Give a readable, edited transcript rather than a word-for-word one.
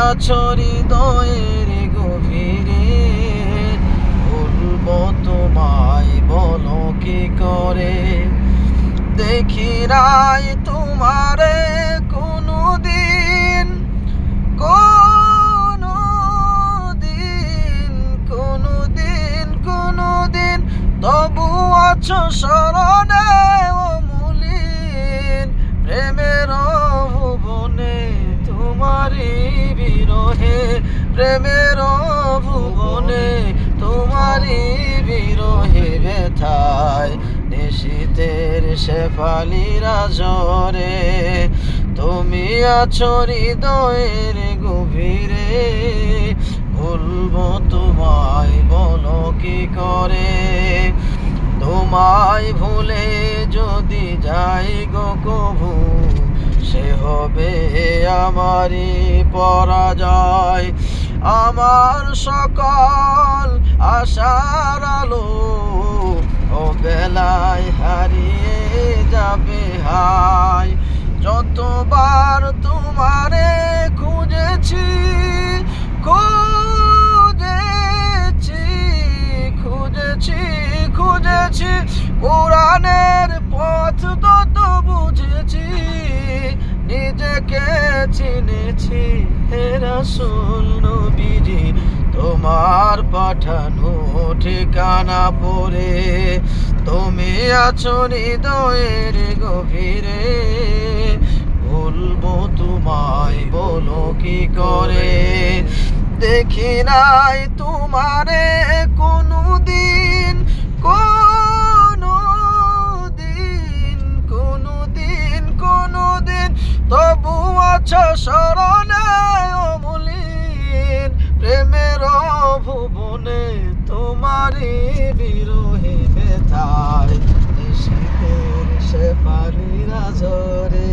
আছো হৃদয়ের গভীরে, বলবো তোমায় বলো কি করে। দেখি নাই তোমারে কোনোদিন, কোনোদিন, তবু আছো স্মরণে অমলিন। প্রেমের ভুবনে তোমারি বিরহে, প্রেমের ভুবনে তোমারি বিরহে ব্যথায় নিশীথের শেফালিরা ঝরে। তুমি আছো হৃদয়ের গভীরে, ভুলবো তোমায় বলো কি করে। তোমায় ভুলে যদি যাই গো কভু, সে হবে আমারই পরাজয়। আমার সকল আশার আলো বেলায় হারিয়ে যাবে হায়। যতবার তোমারে খুঁজেছি, কোরআনের পথ তত বুঝেছি, নিজেকে চিনেছি হে রাসূল নবীজি তোমার পাঠানো ঠিকানা পড়ে। তুমি আছো হৃদয়ের গভীরে, বলবো তোমায় বলো কি করে। দেখি নাই তোমারে কোনোদিন, তবু আছো স্মরণে অমলিন। প্রেমের ভুবনে তোমারি বিরহে ব্যথায় নিশীথের শেফালিরা ঝরে।